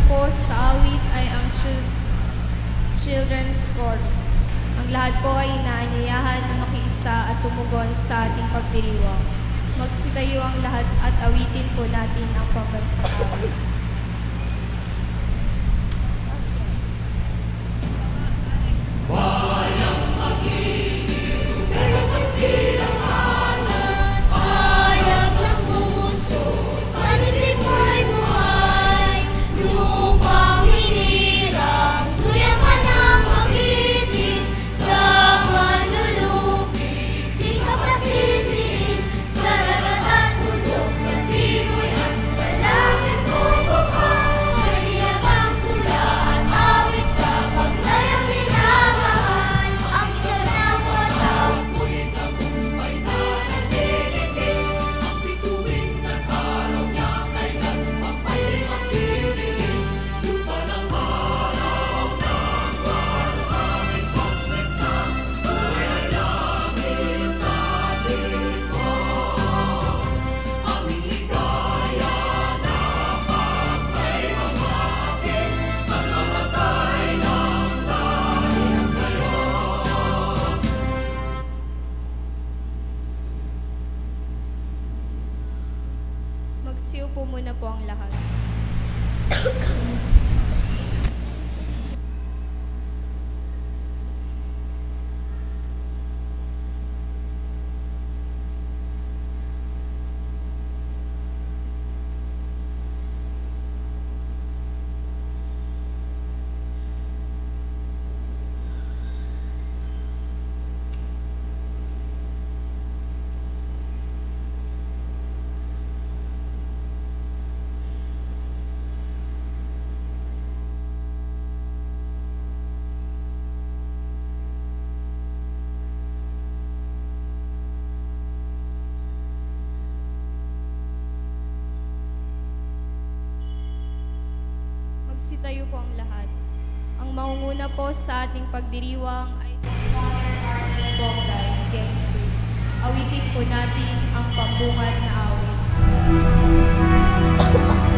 po sa awit ay ang Children's Chorus. Ang lahat po ay inaanyayahan na makiisa at tumugon sa ating pagdiriwang. Magsitayo ang lahat at awitin po natin ang pambansang awit. Magsiupo muna po ang lahat. Magsitayo po ang lahat. Ang maunguna po sa ating pagdiriwang ay si Father Arnold Bongay, guest priest. Awitin po natin ang pambungad na awit. Magpakailanman.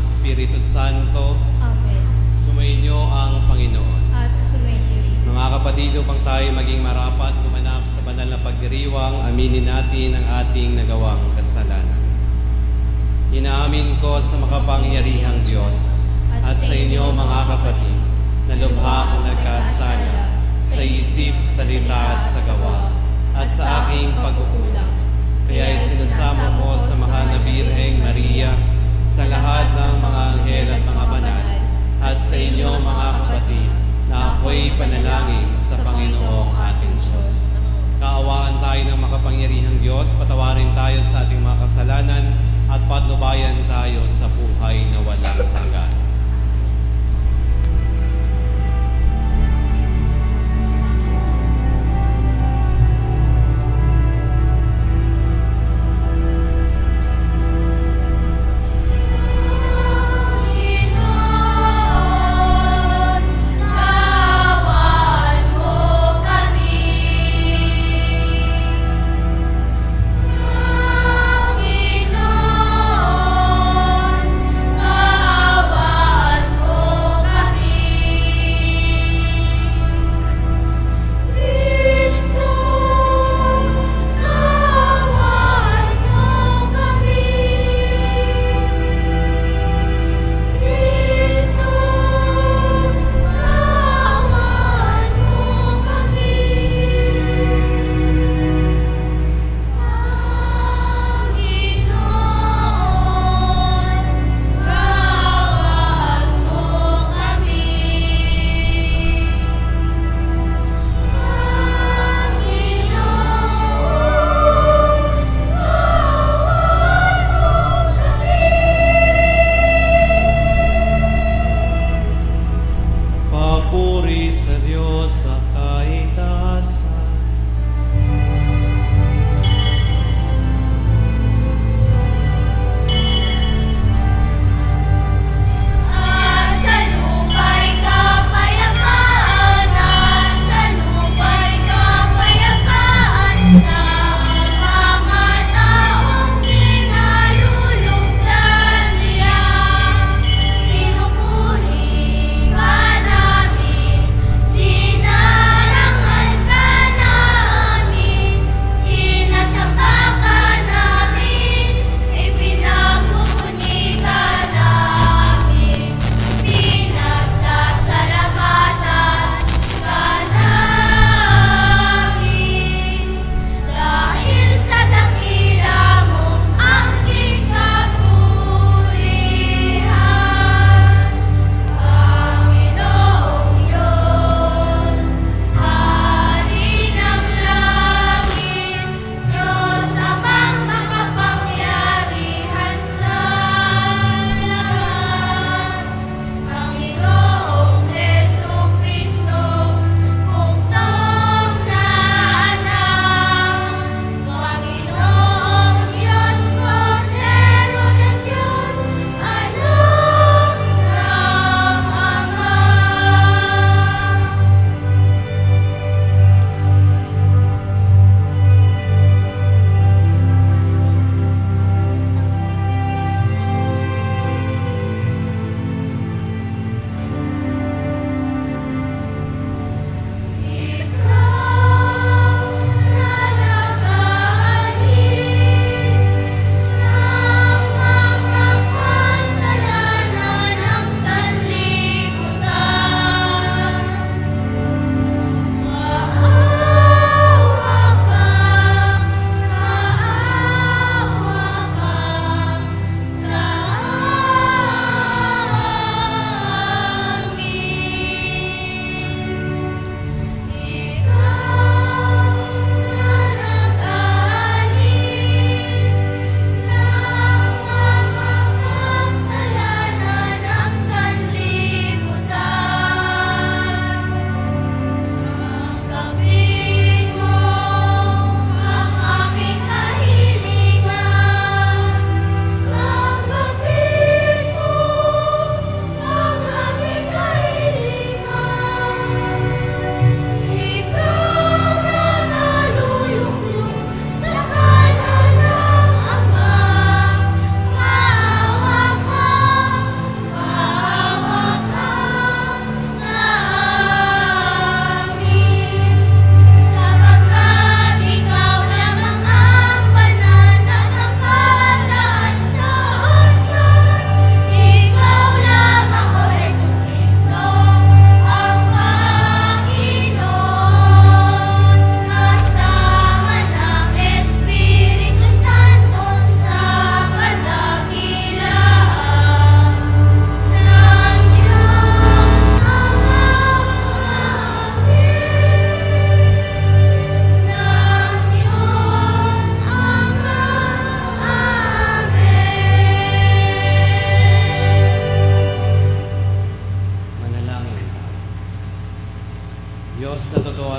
Espiritu Santo. Amen. Sumainyo ang Panginoon. At sumainyo rin. Mga kapatid, upang tayo maging marapat gumanap sa banal na pagdiriwang, aminin natin ang ating nagawang kasalanan. Inaamin ko sa makapangyarihang Diyos at sa inyo mga kapatid na lubha akong nagkasala sa isip, salita at sa gawa at sa aking pagkukulang. Kaya isinasamo ko sa mahal na Birheng Maria, sa lahat ng mga anghel at mga banal, at sa inyo mga kapatid, na ako'y panalangin sa Panginoong ating Diyos. Kaawaan tayo ng makapangyarihang Diyos, patawarin tayo sa ating mga kasalanan, at patnubayan tayo sa buhay na walang hanggan. Kawan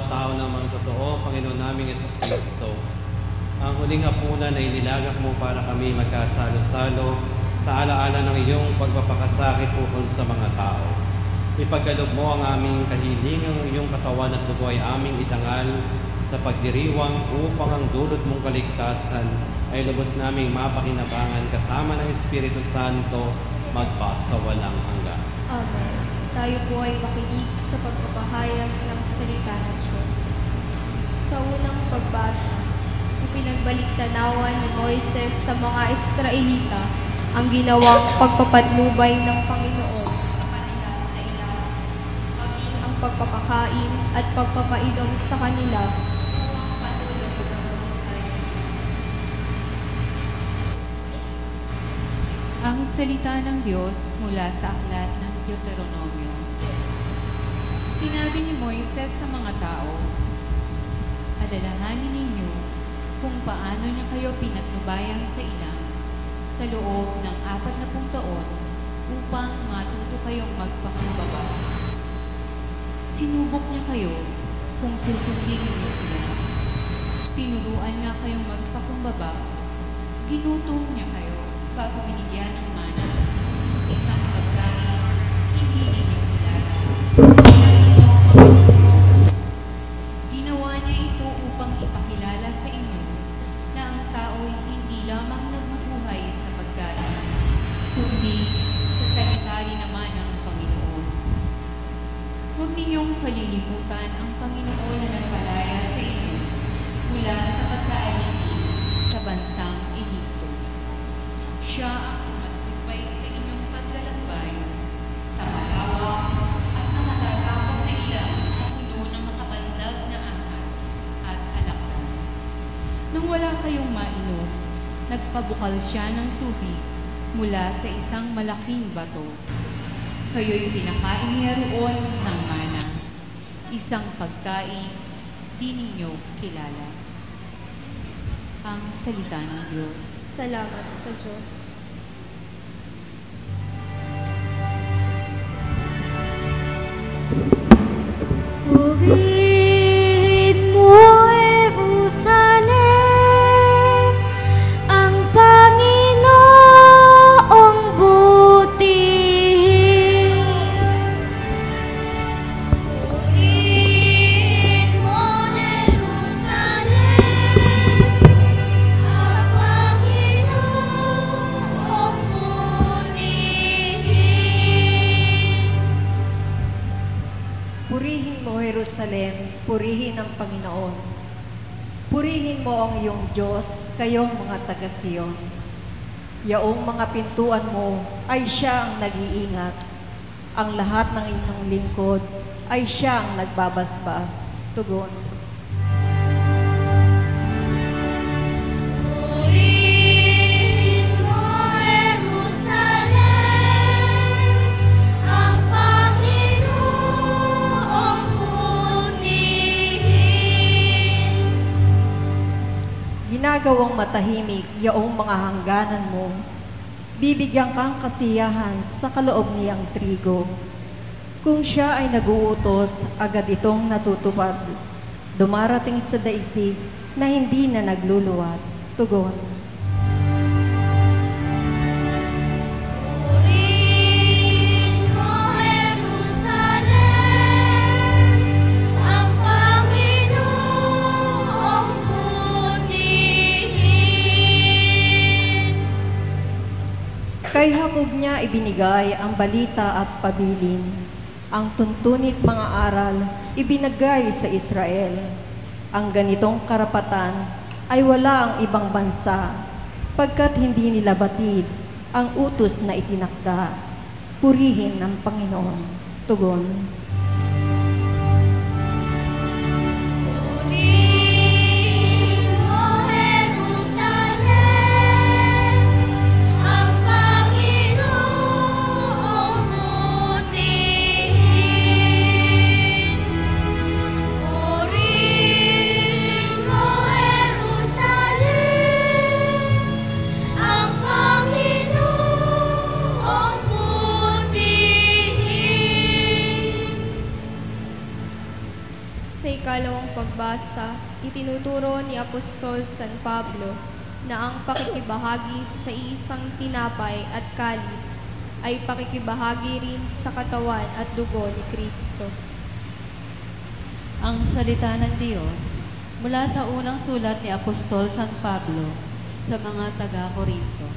tao namang totoo, Panginoon naming Jesucristo. Ang huling hapunan ay nilagak mo para kami magkasalo-salo sa alaala ng iyong pagpapakasakit ukol sa mga tao. Ipagkaloob mo ang aming kahilingang iyong katawan at dugo ay aming itangal sa pagdiriwang upang ang dulot mong kaligtasan ay lubos naming mapakinabangan kasama ng Espiritu Santo magpasawalang hanggan. Amen. Tayo po ay makinig sa pagpapahayag ng salita ng Diyos. Sa unang pagbasa, ipinagbalik-tanawan ni Moises sa mga Israelita ang ginawang pagpapatnubay ng Panginoon sa kanila sa ilalim, maging ang pagpapakain at pagpapainom sa kanila upang patuloy ang buhay. Ang salita ng Diyos mula sa aklat ng Deuteronomio. Sinabi ni Moises sa mga tao, alalahanin ninyo kung paano niya kayo pinatnubayan sa ilang sa loob ng 40 taon upang matuto kayong magpakumbaba. Sinubok niya kayo kung susundin niyo sila. Tinuruan niya kayong magpakumbaba. Ginutom niya kayo bago binigyan ng mana, isang pagkain hindi ninyo kilala. Ginawa niya ito upang ipakilala sa inyo na ang tao'y hindi lamang nabubuhay sa pagkain, kundi sa salita rin naman ng Panginoon. Huwag ninyong kalilimutan ang Panginoon na nagpalaya sa inyo mula sa pagkaalipin sa bansang Ehipto. Siya ang tumatubay sa inyong paglalakbay sa malawak at nakatatakot na ilang na puno ng makabandag na ahas at alakdan. Nang wala kayong mainom, nagpabukal siya ng tubig mula sa isang malaking bato. Kayo'y pinakain niya roon ng mana, isang pagkain di ninyo kilala. Ang salita ng Diyos. Salamat sa Diyos. Purihin mo, Jerusalem, ang Panginoong butihin. Purihin mo, Jerusalem, ang Panginoong butihin. Purihin mo, Jerusalem, purihin ang Panginoon. Purihin mo ang iyong Diyos, kayong mga taga-Siyon. Yaong mga pintuan mo ay siya ang nag-iingat. Ang lahat ng inyong lingkod ay siya ang nagbabasbas. Tugon. Purihin mo, Jerusalem, ang Panginoong butihin. Ginagawang matahimik yaong mga hangganan mo. Bibigyan kang kasiyahan sa kaloob niyang trigo. Kung siya ay naguutos, agad itong natutupad. Dumarating sa daigdig na hindi na nagluluwat. Tugon. Purihin mo, Jerusalem, ang Panginoong butihin. Kay Jacob niya ibinigay ang balita at pabilin. Ang tuntunit mga aral ibinigay sa Israel. Ang ganitong karapatan ay wala ang ibang bansa, pagkat hindi nila batid ang utos na itinakda. Purihin ng Panginoon. Tugon. Purihin mo, Jerusalem, ang Panginoong butihin. Purihin mo, Jerusalem, ang Panginoong butihin. pagbasa, itinuturo ni Apostol San Pablo na ang pakikibahagi sa isang tinapay at kalis ay pakikibahagi rin sa katawan at dugo ni Kristo. Ang salita ng Diyos mula sa unang sulat ni Apostol San Pablo sa mga taga-Korinto.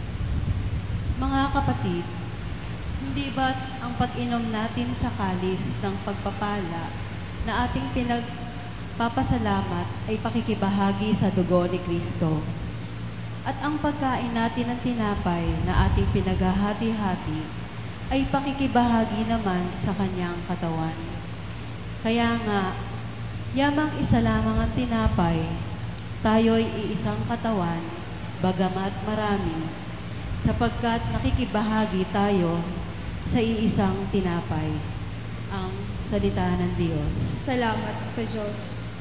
Mga kapatid, hindi ba't ang pag-inom natin sa kalis ng pagpapala na ating pinagpapasalamat ay pakikibahagi sa dugo ni Kristo? At ang pagkain natin ng tinapay na ating pinaghahati-hati ay pakikibahagi naman sa kanyang katawan. Kaya nga, yamang isa lamang ang tinapay, tayo'y iisang katawan, bagamat marami, sapagkat nakikibahagi tayo sa iisang tinapay. Ang salita ng Diyos. Salamat sa Diyos.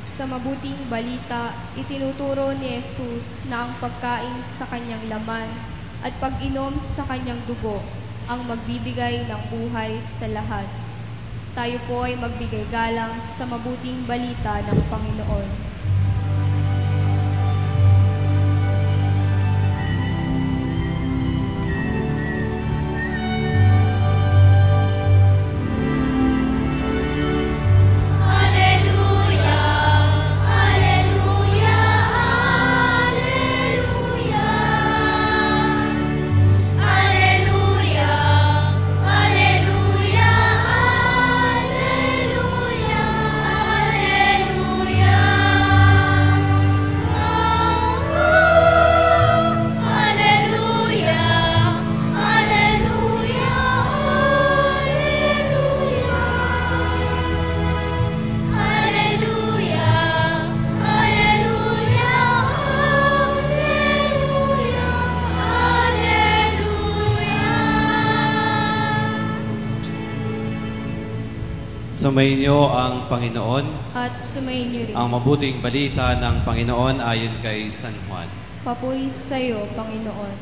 Sa mabuting balita, itinuturo ni Jesus na ang pagkain sa kanyang laman at pag-inom sa kanyang dugo ang magbibigay ng buhay sa lahat. Tayo po ay magbigay galang sa mabuting balita ng Panginoon. Sumainyo ang Panginoon. At sumainyo rin. Ang mabuting balita ng Panginoon ayon kay San Juan. Papuri sa iyo, Panginoon.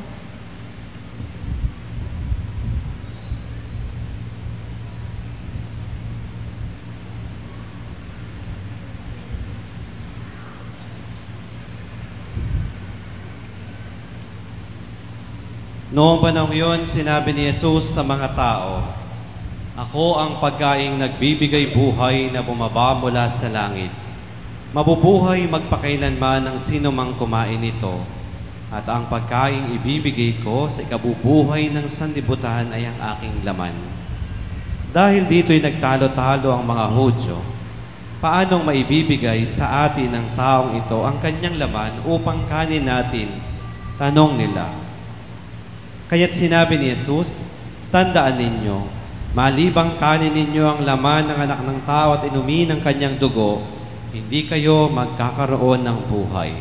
Noong panahon yun, sinabi ni Jesus sa mga tao, "Ako ang pagkaing nagbibigay buhay na bumaba mula sa langit. Mabubuhay magpakailanman ang sino mang kumain nito, at ang pagkaing ibibigay ko sa ikabubuhay ng sanlibutan ay ang aking laman." Dahil dito'y nagtalo-talo ang mga Hudyo, paanong maibibigay sa atin ng taong ito ang kanyang laman upang kanin natin? Tanong nila. Kaya't sinabi ni Jesus, "Tandaan ninyo, malibang kanin ninyo ang laman ng anak ng tao at inumin ang kanyang dugo, hindi kayo magkakaroon ng buhay.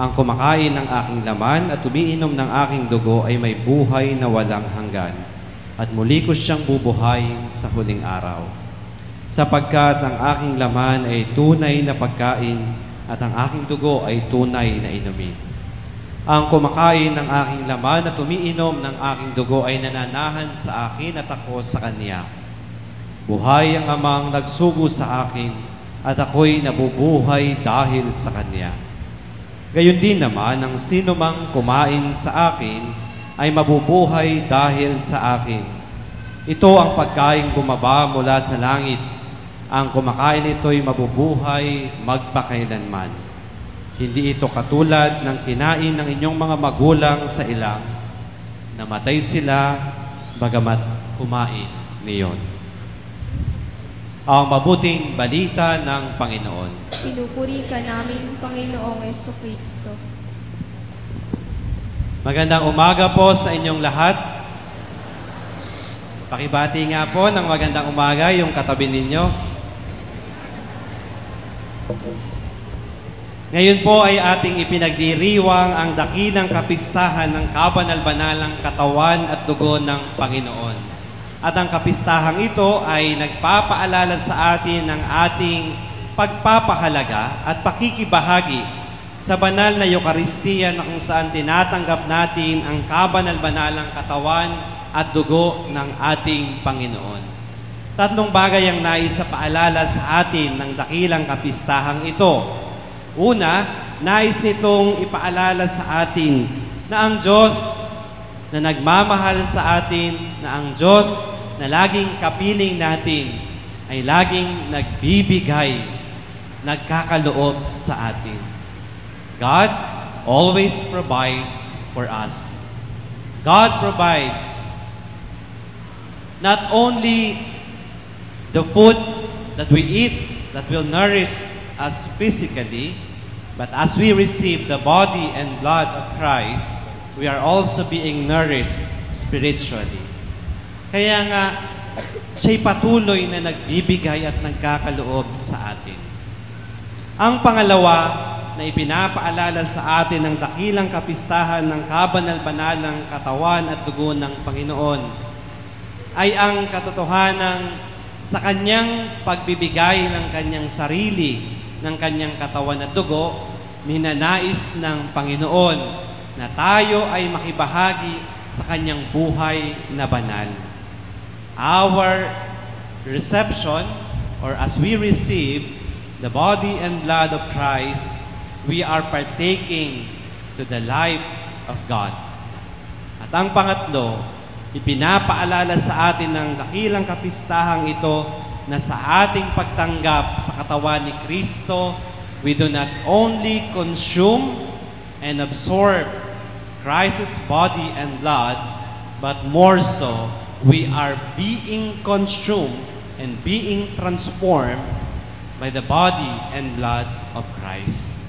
Ang kumakain ng aking laman at umiinom ng aking dugo ay may buhay na walang hanggan, at muli ko siyang bubuhayin sa huling araw. Sapagkat ang aking laman ay tunay na pagkain at ang aking dugo ay tunay na inumin. Ang kumakain ng aking laman at umiinom ng aking dugo ay nananahan sa akin at ako sa kanya. Buhay ang amang nagsugo sa akin at ako'y nabubuhay dahil sa kanya. Gayon din naman ang sino mang kumain sa akin ay mabubuhay dahil sa akin. Ito ang pagkaing bumaba mula sa langit. Ang kumakain nito'y mabubuhay magpakailanman. Hindi ito katulad ng kinain ng inyong mga magulang sa ilang. Namatay sila, bagamat kumain niyon." Ang mabuting balita ng Panginoon. Pinupuri ka namin, Panginoong Jesucristo. Magandang umaga po sa inyong lahat. Pakibati nga po ng magandang umaga yung katabi ninyo. Ngayon po ay ating ipinagdiriwang ang dakilang kapistahan ng kabanal-banalang katawan at dugo ng Panginoon. At ang kapistahang ito ay nagpapaalala sa atin ng ating pagpapahalaga at pakikibahagi sa banal na Eucharistia na kung saan tinatanggap natin ang kabanal-banalang katawan at dugo ng ating Panginoon. Tatlong bagay ang nais sa paalala sa atin ng dakilang kapistahang ito. Una, nais nitong ipaalala sa atin na ang Diyos na nagmamahal sa atin, na ang Diyos na laging kapiling natin ay laging nagbibigay, nagkakaloob sa atin. God always provides for us. God provides not only the food that we eat that will nourish us physically, but as we receive the body and blood of Christ, we are also being nourished spiritually. Kaya nga, siya'y patuloy na nagbibigay at nagkakaloob sa atin. Ang pangalawa na ipinapaalala sa atin ng dakilang kapistahan ng kabanal-banalang katawan at dugo ng Panginoon ay ang katotohanan sa kanyang pagbibigay ng kanyang sarili, ng kanyang katawan at dugo, minanais ng Panginoon na tayo ay makibahagi sa kanyang buhay na banal. Our reception, or as we receive the body and blood of Christ, we are partaking to the life of God. At ang pangatlo, ipinapaalala sa atin ng dakilang kapistahang ito na sa ating pagtanggap sa katawan ni Kristo, we do not only consume and absorb Christ's body and blood, but more so, we are being consumed and being transformed by the body and blood of Christ.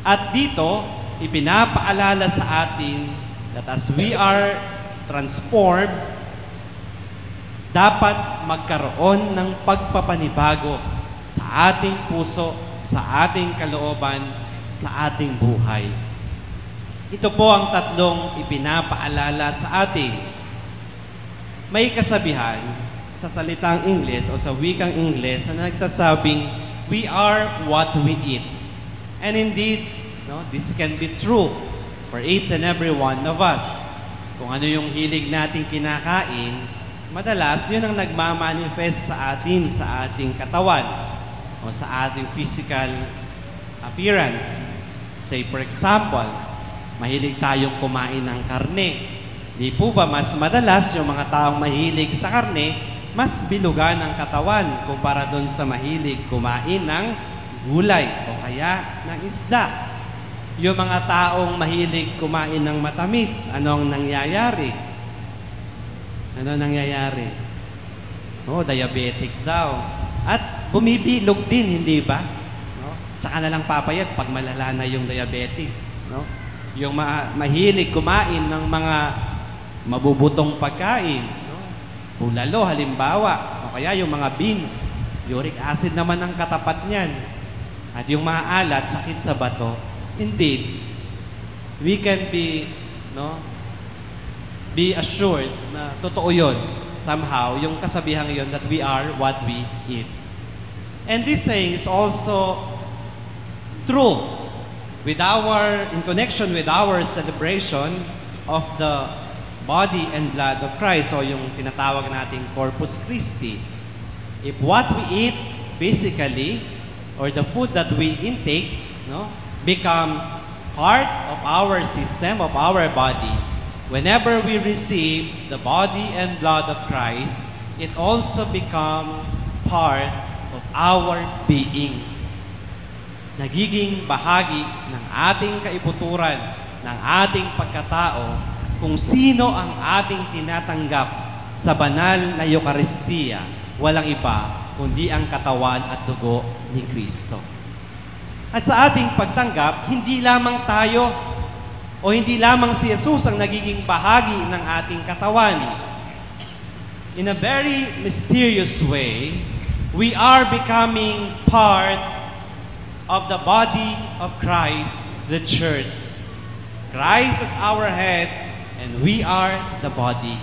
At dito, ipinapaalala sa atin that as we are transformed, dapat magkaroon ng pagpapanibago sa ating puso, sa ating kalooban, sa ating buhay. Ito po ang tatlong ipinapaalala sa atin. May kasabihan sa salitang Ingles o sa wikang Ingles na nagsasabing, we are what we eat. And indeed, this can be true for each and every one of us. Kung ano yung hilig nating kinakain, madalas yun ang nagmamanifest sa atin, sa ating katawan, o sa ating physical appearance. Say for example, mahilig tayong kumain ng karne. Di po ba mas madalas yung mga taong mahilig sa karne, mas bilugan ang katawan kumpara doon sa mahilig kumain ng gulay o kaya ng isda. Yung mga taong mahilig kumain ng matamis, anong nangyayari? Ano nangyayari? Diabetic daw. At bumibilog din, hindi ba? Tsaka na lang papayat pag malala na yung diabetes. Yung mahilig kumain ng mga mabubutong pagkain, bulalo halimbawa, o kaya yung mga beans, uric acid naman ang katapat niyan. At yung maalat, sakit sa bato. Indeed, we can be assured na totoo yun. Somehow, yung kasabihang yun that we are what we eat. And this saying is also true in connection with our celebration of the body and blood of Christ, o yung tinatawag nating Corpus Christi. If what we eat physically, or the food that we intake, becomes part of our system, of our body, whenever we receive the body and blood of Christ, it also becomes part of our being. Nagiging bahagi ng ating kaiputuran, ng ating pagkatao, kung sino ang ating tinatanggap sa banal na Eucharistia, walang iba kundi ang katawan at dugo ni Kristo. At sa ating pagtanggap, hindi lamang tayo o hindi lamang si Jesus ang nagiging bahagi ng ating katawan. In a very mysterious way, we are becoming part of the body of Christ, the church. Christ is our head and we are the body.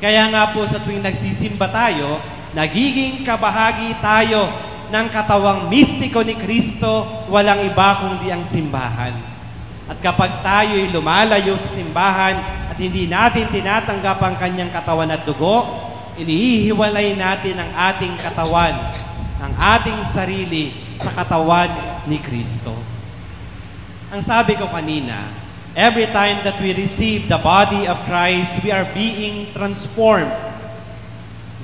Kaya nga po sa tuwing nagsisimba tayo, nagiging kabahagi tayo ng katawang mistiko ni Kristo, walang iba kundi ang simbahan. At kapag tayo'y lumalayo sa simbahan at hindi natin tinatanggap ang kanyang katawan at dugo, inihiwalay natin ang ating katawan, ang ating sarili sa katawan ni Kristo. Ang sabi ko kanina, every time that we receive the body of Christ, we are being transformed.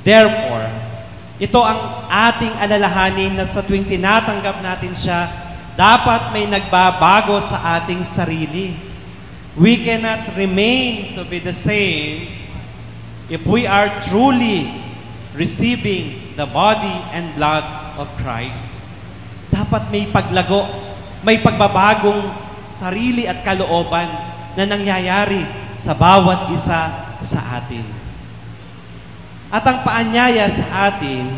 Therefore, ito ang ating alalahanin na sa tuwing tinatanggap natin siya, dapat may nagbabago sa ating sarili. We cannot remain to be the same if we are truly receiving the body and blood of Christ. Dapat may paglago, may pagbabagong sarili at kalooban na nangyayari sa bawat isa sa atin. At ang paanyaya sa atin,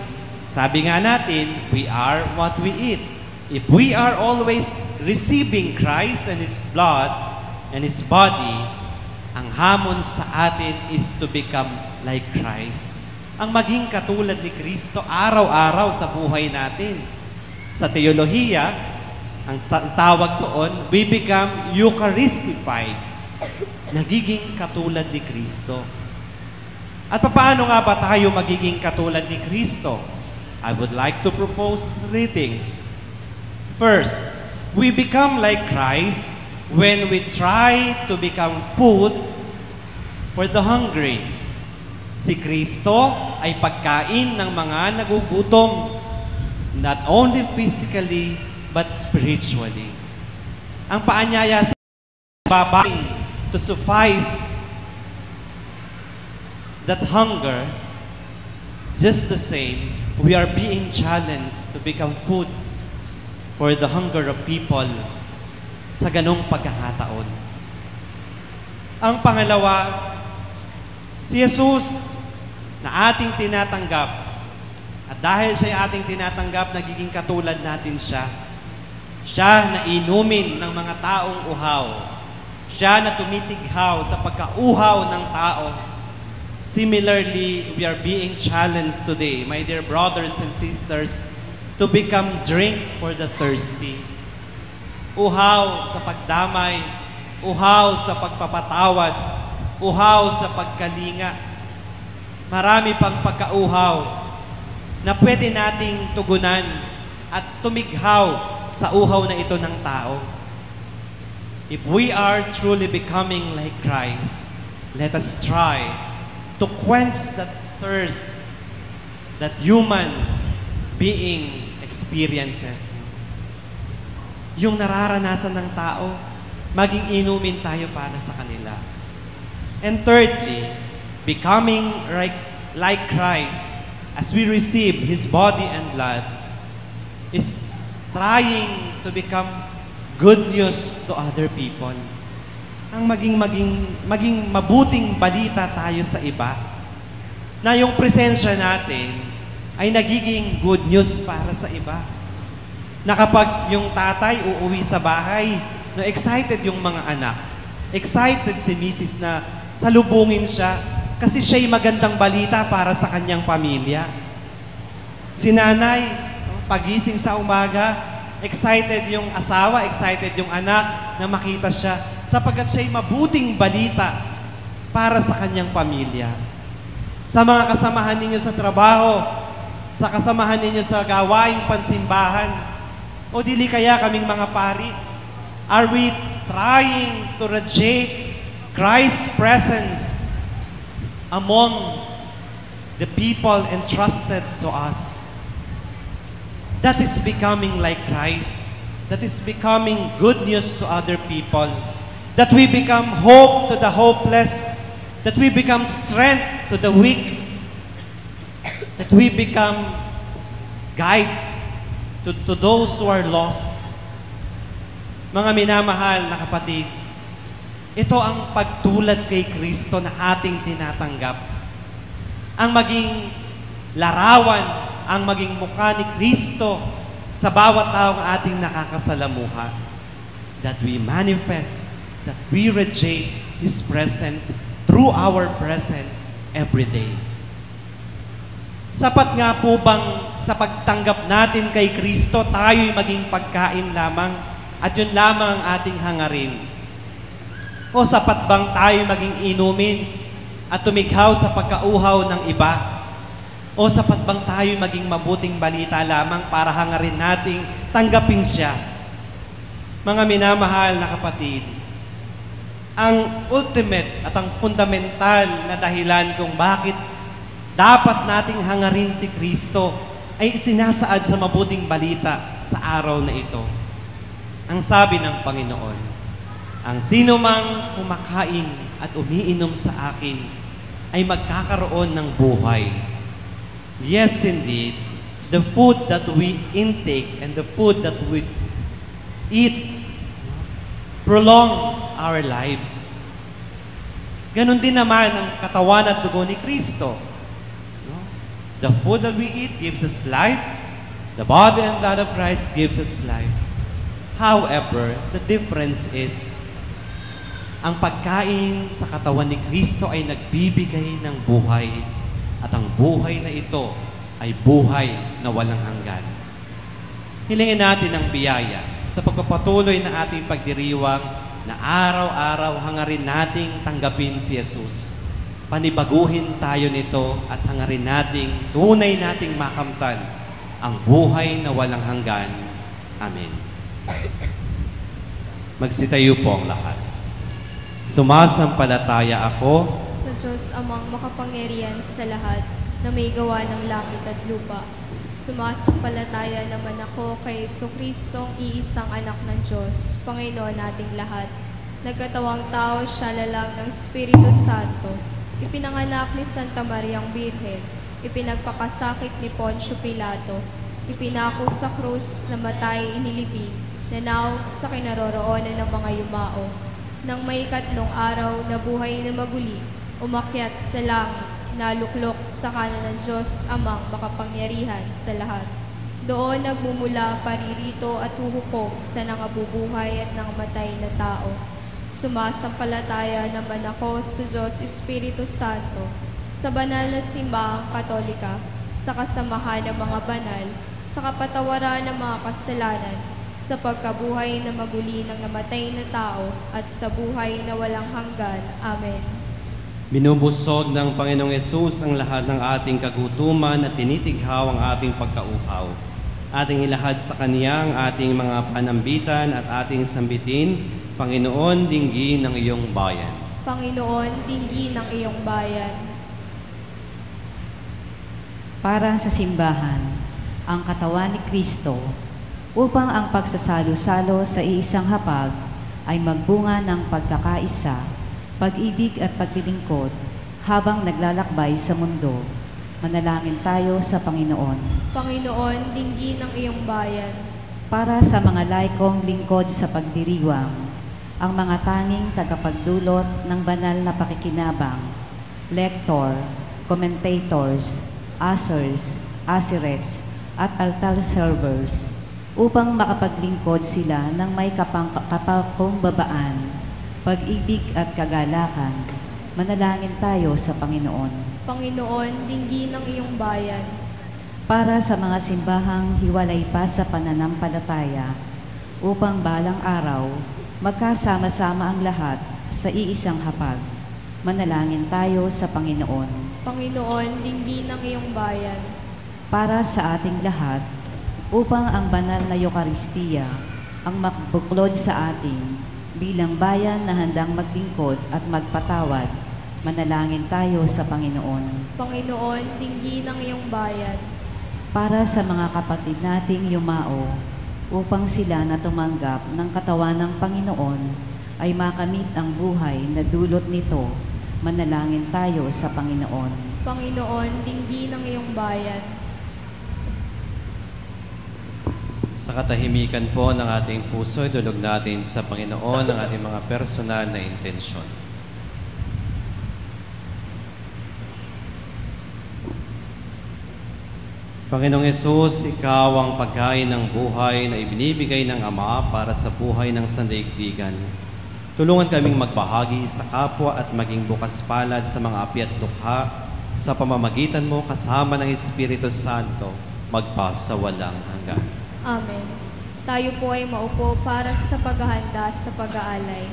sabi nga natin, we are what we eat. If we are always receiving Christ and His blood and His body, ang hamon sa atin is to become like Christ. Ang maging katulad ni Kristo araw-araw sa buhay natin. Sa teolohiya, ang tawag doon, we become Eucharistified. Nagiging katulad ni Kristo. At paano nga ba tayo magiging katulad ni Kristo? I would like to propose 3 things. First, we become like Christ when we try to become food for the hungry. Si Kristo ay pagkain ng mga nagugutom, not only physically, but spiritually. Ang paanyaya sa babaeng to suffice that hunger, just the same, we are being challenged to become food for the hunger of people sa ganong pagkakataon. Ang pangalawa, si Jesus na ating tinatanggap, at dahil siya ating tinatanggap, nagiging katulad natin siya. Siya na inumin ng mga taong uhaw. Siya na tumitighaw sa pagkauhaw ng tao. Similarly, we are being challenged today, my dear brothers and sisters, to become drink for the thirsty. Uhaw sa pagdamay, uhaw sa pagpapatawad, uhaw sa pagkalinga. Marami pang pagkauhaw na pwede nating tugunan at tumighaw sa uhaw na ito ng tao. If we are truly becoming like Christ, let us try to quench that thirst that human being experiences. Yung nararanasan ng tao, maging inumin tayo para sa kanila. And thirdly, becoming like Christ as we receive His body and blood is trying to become good news to other people. Ang maging mabuting balita tayo sa iba, na yung presensya natin ay nagiging good news para sa iba. Na kapag yung tatay uuwi sa bahay, na excited yung mga anak, excited si Mrs. na salubungin siya kasi siya'y magandang balita para sa kanyang pamilya. Si nanay, pagising sa umaga, excited yung asawa, excited yung anak na makita siya sapagkat siya'y mabuting balita para sa kanyang pamilya. Sa mga kasamahan ninyo sa trabaho, sa kasamahan ninyo sa gawaing pansimbahan, o dili kaya kaming mga pari, are we trying to radiate Christ's presence among the people entrusted to us? That is becoming like Christ. That is becoming good news to other people. That we become hope to the hopeless. That we become strength to the weak. That we become guide to those who are lost. Mga minamahal na kapatid, ito ang pagtulad kay Kristo na ating tinatanggap. Ang maging larawan, ang maging mukha ni Kristo sa bawat taong ating nakakasalamuha. That we manifest, that we radiate His presence through our presence every day. Sapat nga po bang sa pagtanggap natin kay Kristo, tayo'y maging pagkain lamang at yun lamang ang ating hangarin? O sapat bang tayo maging inumin at tumighaw sa pagkauhaw ng iba O sapat bang tayo maging mabuting balita lamang para hangarin nating tanggapin siya? Mga minamahal na kapatid, ang ultimate at ang fundamental na dahilan kung bakit dapat nating hangarin si Kristo ay sinasaad sa mabuting balita sa araw na ito. Ang sabi ng Panginoon, ang sino mang kumakain at umiinom sa akin ay magkakaroon ng buhay. Yes, indeed, the food that we intake and the food that we eat prolong our lives. Ganon din naman ang katawan at dugo ni Kristo. No? The food that we eat gives us life. The body and blood of Christ gives us life. However, the difference is, ang pagkain sa katawan ni Kristo ay nagbibigay ng buhay. At ang buhay na ito ay buhay na walang hanggan. Hilingin natin ang biyaya sa pagpapatuloy na ating pagdiriwang na araw-araw hangarin nating tanggapin si Jesus. Panibaguhin tayo nito at hangarin nating tunay nating makamtan ang buhay na walang hanggan. Amen. Magsitayo po ang lahat. Sumasampalataya ako Sa Diyos amang makapangyarihan sa lahat na may gawa ng langit at lupa. Sumasampalataya naman ako kay Jesucristong iisang anak ng Diyos, Panginoon nating lahat. Nagkatawang tao siya lalang ng Espiritu Santo. Ipinanganak ni Santa Mariang Birhen. Ipinagpakasakit ni Poncio Pilato. Ipinako sa krus, namatay, inilibing, nanaog sa kinaroroonan ng mga yumao. Nang may ikatlong araw na buhay na maguli, umakyat sa langit, naluklok sa kanan ng Diyos amang makapangyarihan sa lahat. Doon nagmumula paririto at huhukom sa nangabubuhay at nangamatay na tao. Sumasampalataya naman ako sa Diyos Espiritu Santo, sa banal na simbahang katolika, sa kasamahan ng mga banal, sa kapatawaran ng mga kasalanan, sa pagkabuhay na maguli ng namatay na tao at sa buhay na walang hanggan. Amen. Binubusog ng Panginoong Yesus ang lahat ng ating kagutuman at tinitighaw ang ating pagkauhaw. Ating ilahad sa Kanya ang ating mga panambitan at ating sambitin, Panginoon, dinggin ng iyong bayan. Panginoon, dinggin ng iyong bayan. Para sa simbahan, ang katawan ni Kristo, upang ang pagsasalo-salo sa iisang hapag ay magbunga ng pagkakaisa, pag-ibig at paglilingkod habang naglalakbay sa mundo. Manalangin tayo sa Panginoon. Panginoon, dinggin ng iyong bayan. Para sa mga laikong lingkod sa pagdiriwang, ang mga tanging tagapagdulot ng banal na pakikinabang, lector, commentators, ushers, asirets, at altar servers, upang makapaglingkod sila ng may kapakumbabaan, pag-ibig at kagalakan. Manalangin tayo sa Panginoon. Panginoon, dinggin ng iyong bayan. Para sa mga simbahang hiwalay pa sa pananampalataya, upang balang araw, magkasama-sama ang lahat sa iisang hapag. Manalangin tayo sa Panginoon. Panginoon, dinggin ng iyong bayan. Para sa ating lahat, upang ang banal na Eucharistia ang magbuklod sa atin bilang bayan na handang maglingkod at magpatawad, manalangin tayo sa Panginoon. Panginoon, dinggin ng iyong bayan. Para sa mga kapatid nating yumao, upang sila na tumanggap ng katawan ng Panginoon ay makamit ang buhay na dulot nito, manalangin tayo sa Panginoon. Panginoon, dinggin ng iyong bayan. Sa katahimikan po ng ating puso, idulog natin sa Panginoon ang ating mga personal na intensyon. Panginoong Yesus, Ikaw ang pagkain ng buhay na ibinibigay ng Ama para sa buhay ng sandaigdigan. Tulungan kaming magbahagi sa kapwa at maging bukas palad sa mga api at dukha sa pamamagitan mo kasama ng Espiritu Santo magpa sa walang hanggan. Amen. Tayo po ay maupo para sa paghahanda sa pag-aalay.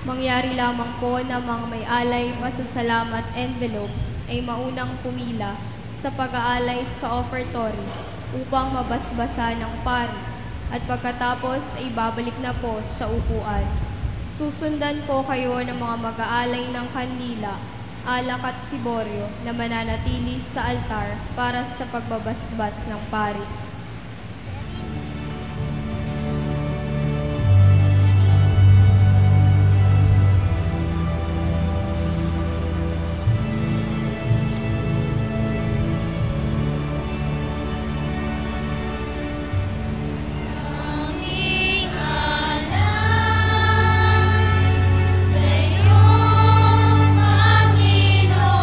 Mangyari lamang po na mga may alay pasasalamat envelopes ay maunang pumila sa sa pag-aalay sa offertory upang mabasbasan ng pari at pagkatapos ay babalik na po sa upuan. Susundan po kayo ng mga mag-aalay ng kandila, alak at siboryo na mananatili sa altar para sa pagbabasbas ng pari. Aming alay sa'yo, Panginoon.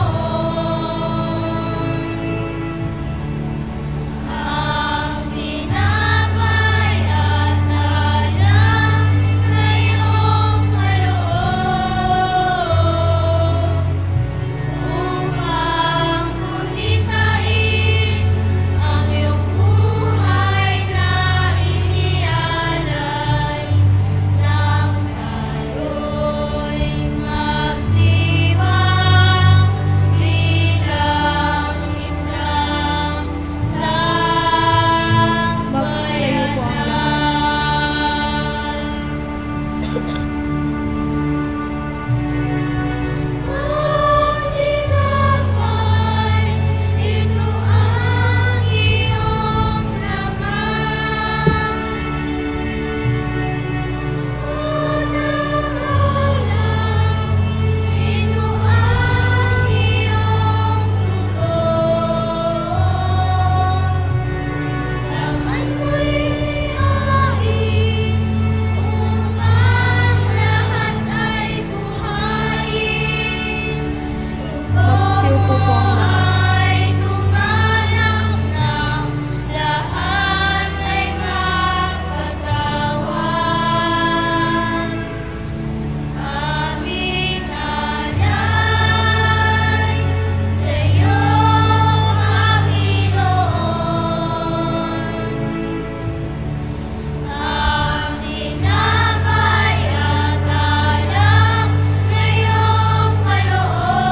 Ang tinapay at alak na iyong kaloob, upang gunitain ang iyong buhay na inialay, nang tayo'y magdiwang bilang isang Magsayo po ang Ang tinapay, ito ang iyong laman. At ang alak, ito ang iyong dugo. Laman mo'y lihain, upang lahat ay buhayin. Magsiyo po po ang lahat. Ay tumanak ng lahat ay magkatawan. Aming alay sa'yo, Panginoon. Ang tinapay at alak na iyong kaloob,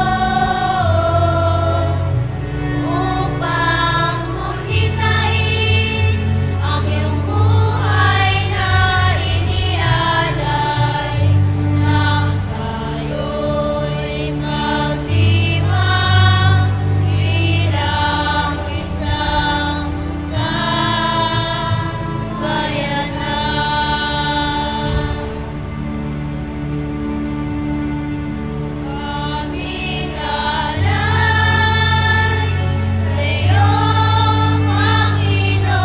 upang gunitain ang iyong buhay na inialay, nang tayo'y magdiwang bilang isang sambayanan. Aming alay sa'yo, Panginoon.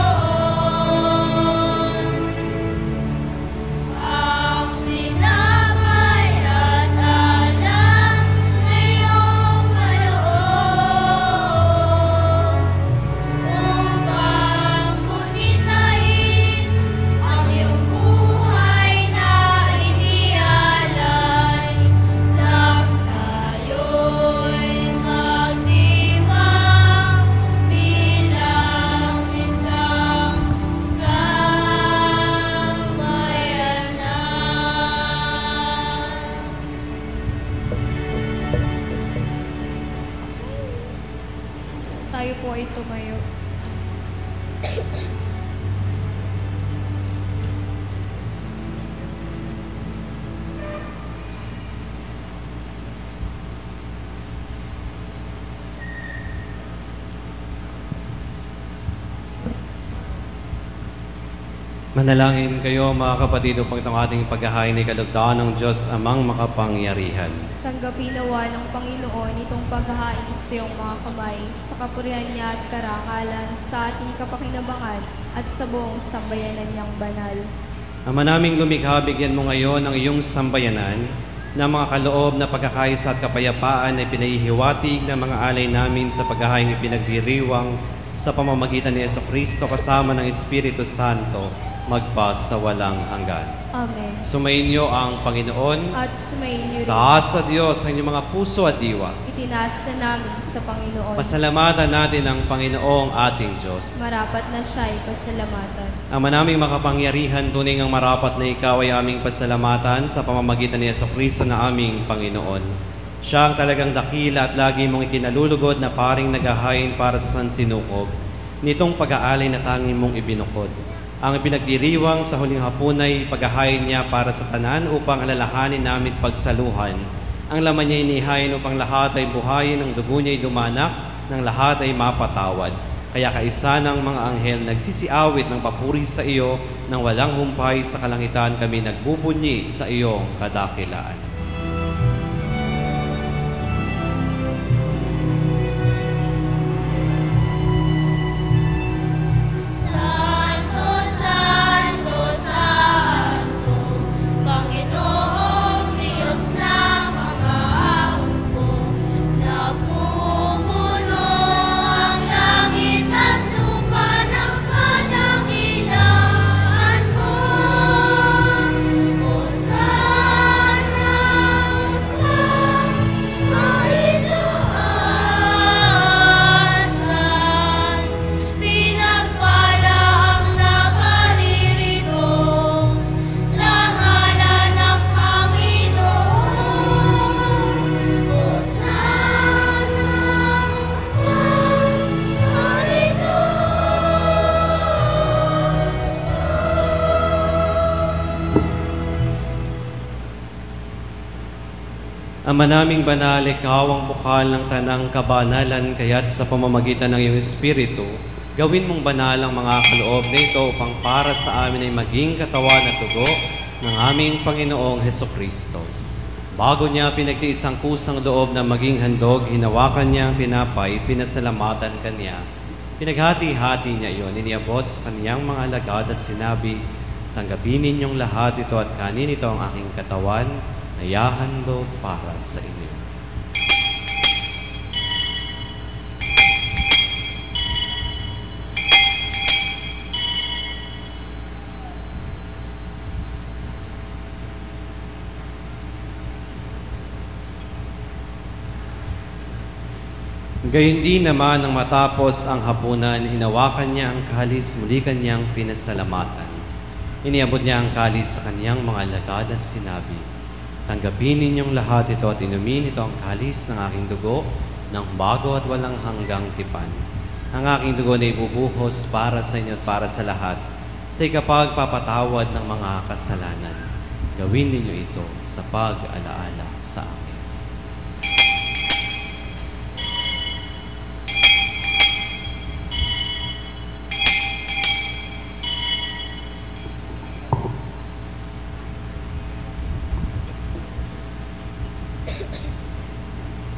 Ang tinapay at alak na iyong kaloob, upang gunitain ang iyong buhay na inialay, nang tayo'y magdiwang bilang isang sambayanan. Tayo po ay tumayo. Manalangin kayo mga kapatid upang itong ating paghahain ay kalugtaan ng Diyos amang makapangyarihan. Tanggapin nawa ng Panginoon itong paghahain sa iyong mga kamay, sa kapurihan niya at karangalan, sa ating kapakinabangan at sa buong sambayanan niyang banal. Ama naming lumikha, bigyan mo ngayon ang iyong sambayanan ng mga kaloob na pagkakaisa at kapayapaan ay pinahihiwatig ng mga alay namin sa paghahain ipinagdiriwang sa pamamagitan ni Jesucristo kasama ng Espiritu Santo magpas sa walang hanggan. Amen. Sumainyo ang Panginoon. At sumayin niyo rin. Taas sa Diyos ang inyong mga puso at diwa. Itinaas na namin sa Panginoon. Pasalamatan natin ang Panginoong ating Diyos. Marapat na siya ay pasalamatan. Ama naming makapangyarihan, tunay ang marapat na ikaw ay aming pasalamatan sa pamamagitan ni Jesucristo na aming Panginoon. Siya ang talagang dakila at lagi mong ikinalulugod na paring naghahain para sa sansinukob. Nitong pag-aalay na tanging mong ibinukod. Ang pinagdiriwang sa huling hapunay, paghahain niya para sa tanan upang alalahanin namin pagsaluhan. Ang laman niya inihain upang lahat ay buhayin, ang dugo niya'y dumanak, ng lahat ay mapatawad. Kaya kaisa ng mga anghel nagsisiawit ng papuri sa iyo, nang walang humpay sa kalangitan kami nagbubunyi sa iyong kadakilaan. Santo, Santo, Santo, Panginoong Diyos ng mga hukbo, napumuno ang langit at lupa ng kadakilaan mo. Hosana sa kaitaasan, pinagpala ang naparirito sa ngalan ng Panginoon. Hosana sa Ama naming banal, ikaw ang bukal ng tanang kabanalan, kaya't sa pamamagitan ng iyong Espiritu, gawin mong banal ang mga kaloob na ito upang para sa amin ay maging katawan at dugo ng aming Panginoong Hesukristo. Bago niya pinagtiis ang kusang loob na maging handog, hinawakan niya ang tinapay, pinasalamatan kanya. Pinaghati-hati niya iyon, iniabot sa kaniyang mga alagad at sinabi, "Tanggapin ninyong lahat ito at kanin ito ang aking katawan, na ihahandog para sa inyo." Gayon din naman nang matapos ang hapunan, hinawakan niya ang kalis, muli kanyang pinasalamatan. Iniabot niya ang kalis sa kaniyang mga alagad at sinabi, "Tanggapin ninyong lahat ito at inumin ito ang kalis ng aking dugo ng bago at walang hanggang tipan. Ang aking dugo na ibubuhos para sa inyo at para sa lahat sa ikapagpapatawad ng mga kasalanan. Gawin ninyo ito sa pag-alaala sa akin."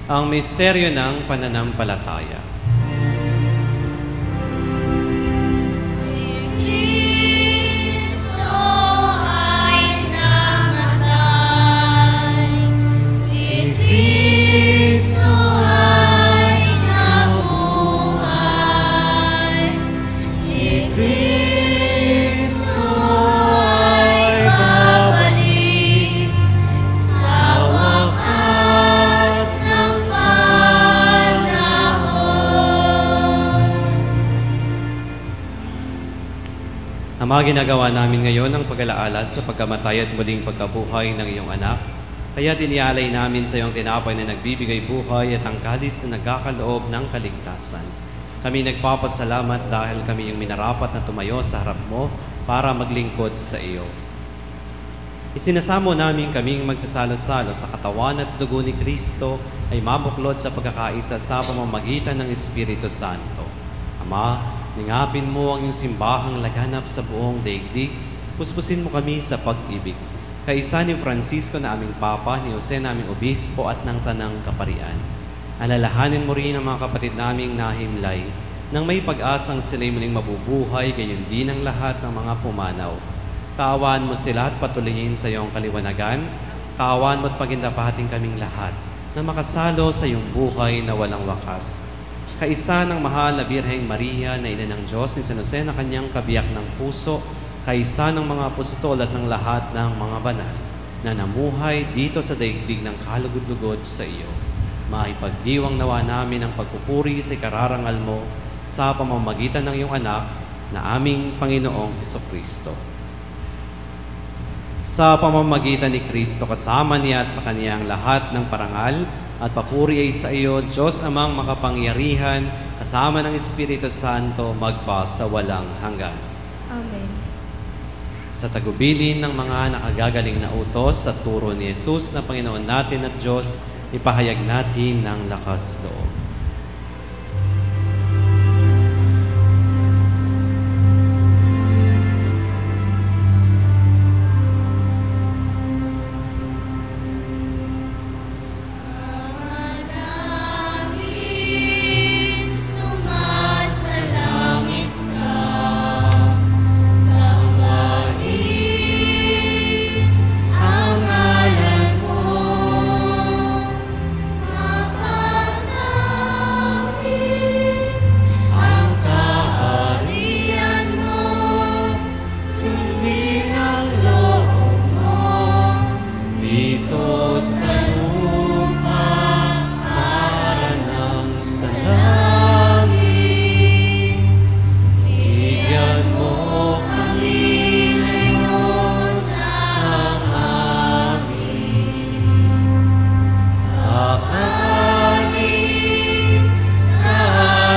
Ang misteryo ng pananampalataya. Si Kristo ay namatay, si Kristo ay nabuhay, si Kristo ay babalik sa wakas ng Ama, ginagawa namin ngayon ang pag-alaala sa pagkamatay at muling pagkabuhay ng iyong anak. Kaya dinialay namin sa iyong tinapay na nagbibigay buhay at ang kalis na nagkakaloob ng kaligtasan. Kami nagpapasalamat dahil kami yung minarapat na tumayo sa harap mo para maglingkod sa iyo. Isinasamo namin kaming magsasalo-salo sa katawan at dugo ni Kristo ay mabuklod sa pagkakaisa sa pamamagitan ng Espiritu Santo. Ama, ningapin mo ang iyong simbahang laganap sa buong daigdig. Puspusin mo kami sa pag-ibig. Kaisa ni Francisco na aming Papa, ni Jose na aming Obispo at ng Tanang Kaparian. Alalahanin mo rin ang mga kapatid naming nahimlay nang may pag-asang sila'y muling mabubuhay, gayon din ang lahat ng mga pumanaw. Kaawaan mo sila at patuloyin sa iyong kaliwanagan. Kaawaan mo at pagindapating kaming lahat na makasalo sa iyong buhay na walang wakas. Kaisa ng mahal na Birheng Maria na ina ng Diyos, ni San Jose na kanyang kabiyak ng puso, kaisa ng mga apostol at ng lahat ng mga banal na namuhay dito sa daigdig ng kalugod-lugod sa iyo. Maipagdiwang nawa namin ang pagpupuri sa ikararangal mo sa pamamagitan ng iyong anak na aming Panginoong Hesukristo. Sa pamamagitan ni Kristo, kasama niya at sa kaniyang lahat ng parangal, at papuri ay sa iyo, Diyos amang makapangyarihan, kasama ng Espiritu Santo, magpa sa walang hanggan. Amen. Sa tagubilin ng mga nakagagaling na utos sa turo ni Jesus na Panginoon natin at Diyos, ipahayag natin ng lakas loob. Sumasalangit ka, sambahin ang ngalan mo, mapasakit ang kaharian mo, sundin ang loob mo, dito sa lupa para ng sa langit. Bigyan mo kami ngayon ng aming kakanin sa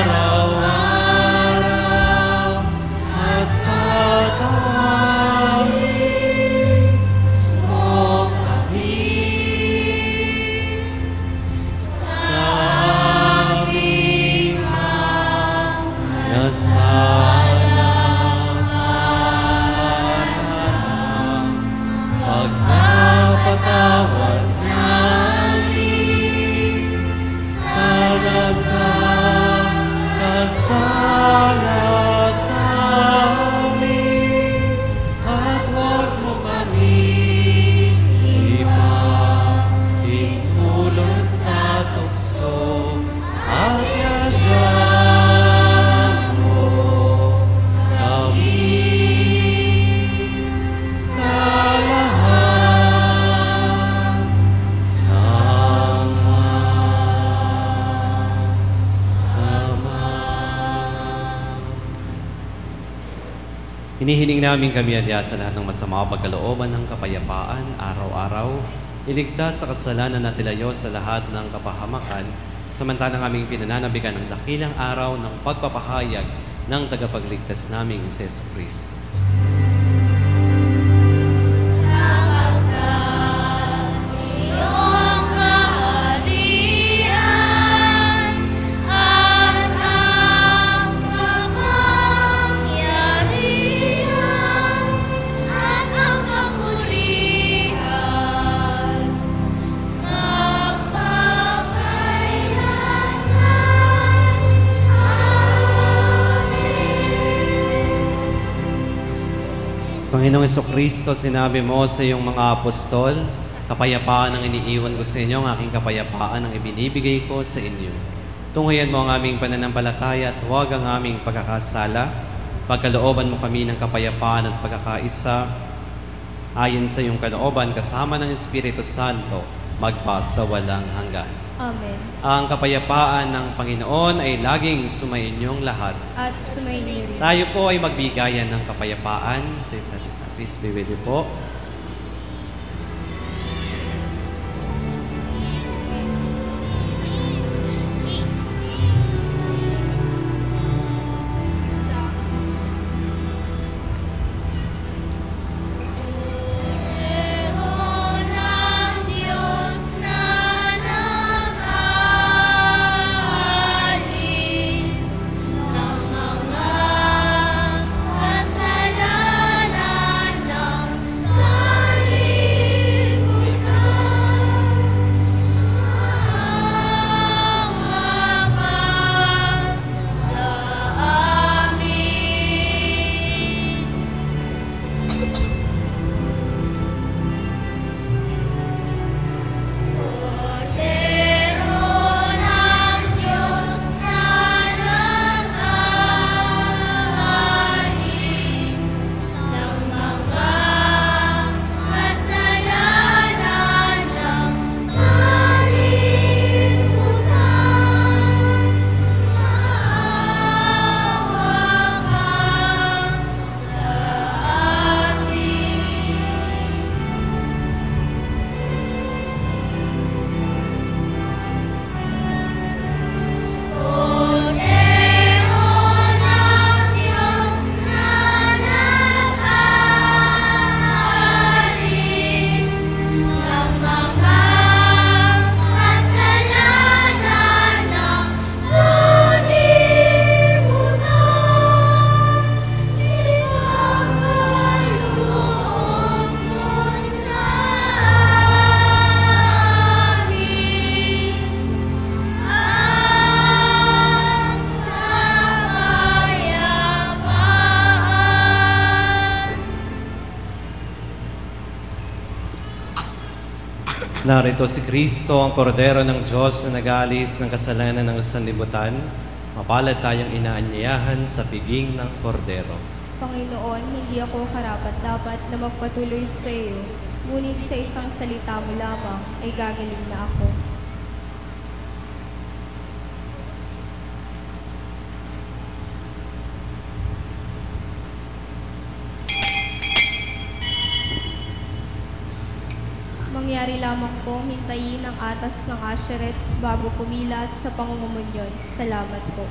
araw-araw at patawarin mo kami sa aming mga nasalanan. Pagpapatawad namin sa nagkakasala sa amin, at huwag mo kami ipahintulot sa tukso, at yadyan mo kami sa lahat ng masama. Hinihiling namin kami adya sa lahat ng masama o pagkalooban ng kapayapaan, araw-araw, iligtas sa kasalanan at ilayo sa lahat ng kapahamakan, samantalang aming pinananabigan ng dakilang araw ng pagpapahayag ng tagapagligtas naming si Jesucristo. Iyong kaharian at ang kapangyarihan at ang kapurihan magpapakailanman. Panginoong Jesucristo, sinabi mo sa iyong mga apostol, kapayapaan ang iniiwan ko sa inyo, ang aking kapayapaan ang ibinibigay ko sa inyo. Tunghayan mo ang aming pananampalataya at huwag ang aming pagkakasala. Pagkalooban mo kami ng kapayapaan at pagkakaisa, ayon sa iyong kalooban, kasama ng Espiritu Santo, magpa sa walang hanggan. Amen. Ang kapayapaan ng Panginoon ay laging sumainyong lahat. At sumainyo rin. Tayo po ay magbigayan ng kapayapaan sa isa't isa. Please be with you po. Pero ng Diyos na nag-aalis ng mga kasalanan ng sa amin. Narito si Kristo, ang kordero ng Diyos na nag-aalis ng kasalanan ng sanlibutan. Mapalad tayong inaanyayahan sa piging ng kordero. Panginoon, hindi ako karapat-dapat na magpatuloy sa iyo, ngunit sa isang salita mo lamang ay gagaling na ako. Mangyari lamang po, hintayin ang atas ng Asherets bago kumilas sa pangungumunyon. Salamat po.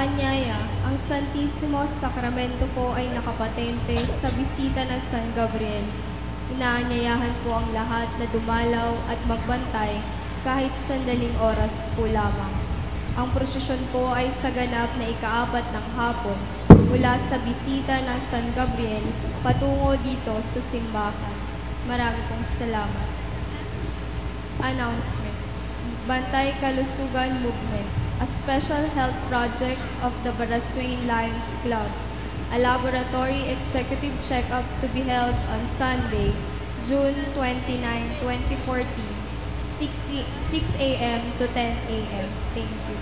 Kaanyaya, ang Santisimo Sakramento po ay nakapatente sa bisita ng San Gabriel. Inaanyayahan po ang lahat na dumalaw at magbantay kahit sandaling oras po lamang. Ang prosesyon po ay sa ganap na ika-4 ng hapon mula sa bisita ng San Gabriel patungo dito sa simbahan. Marami pong salamat. Announcement. Bantay Kalusugan Movement, a special health project of the Baraswain Lions Club. A laboratory executive checkup to be held on Sunday, June 29, 2014, 6 a.m. to 10 a.m. Thank you.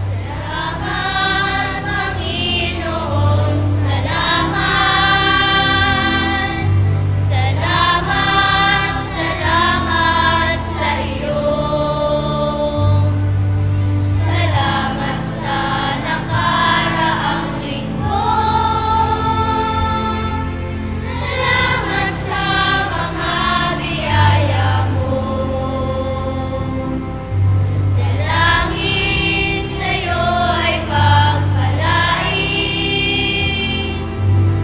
Salamat, Panginoon, salamat. Salamat, salamat sa iyo. Salamat sa nakaraang linggo. Salamat sa mga biyaya mo. Dalangin sa'yo ay pagpalain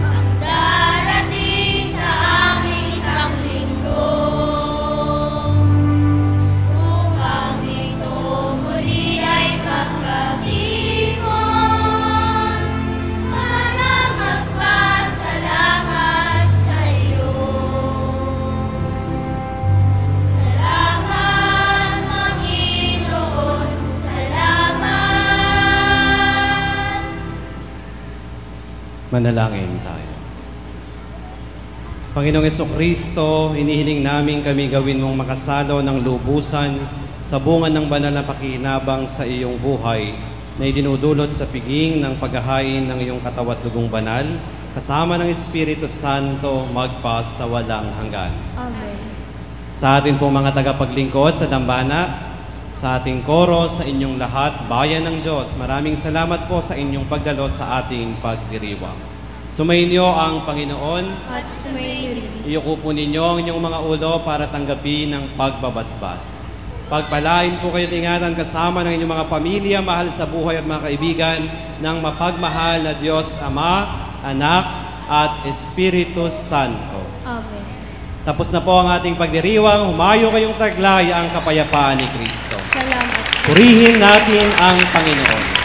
ang darating sa aming isang linggo, upang ito muli ay magkatipon para magpasalamat sa iyo. Salamat, Panginoon, salamat. Manalangin tayo. Panginoong Jesucristo, hinihiling namin kami gawin mong makasalo ng lubusan sa bunga ng banal na pakikinabang sa iyong buhay na idinudulot sa piging ng paghahain ng iyong katawan at dugong banal, kasama ng Espiritu Santo magpa sa walang hanggan. Amen. Sa atin pong mga tagapaglingkod sa dambana, sa ating koro, sa inyong lahat, bayan ng Diyos, maraming salamat po sa inyong pagdalo sa ating pagdiriwang. Sumainyo ang Panginoon. At sumayin rin. Iyuko po ninyo ang inyong mga ulo para tanggapin ang pagbabasbas. Pagpalain po kayo at ingatan kasama ng inyong mga pamilya, mahal sa buhay at mga kaibigan ng mapagmahal na Diyos Ama, Anak, at Espiritu Santo. Amen. Tapos na po ang ating pagdiriwang. Humayo kayong taglay ang kapayapaan ni Kristo. Salamat. Purihin natin ang Panginoon.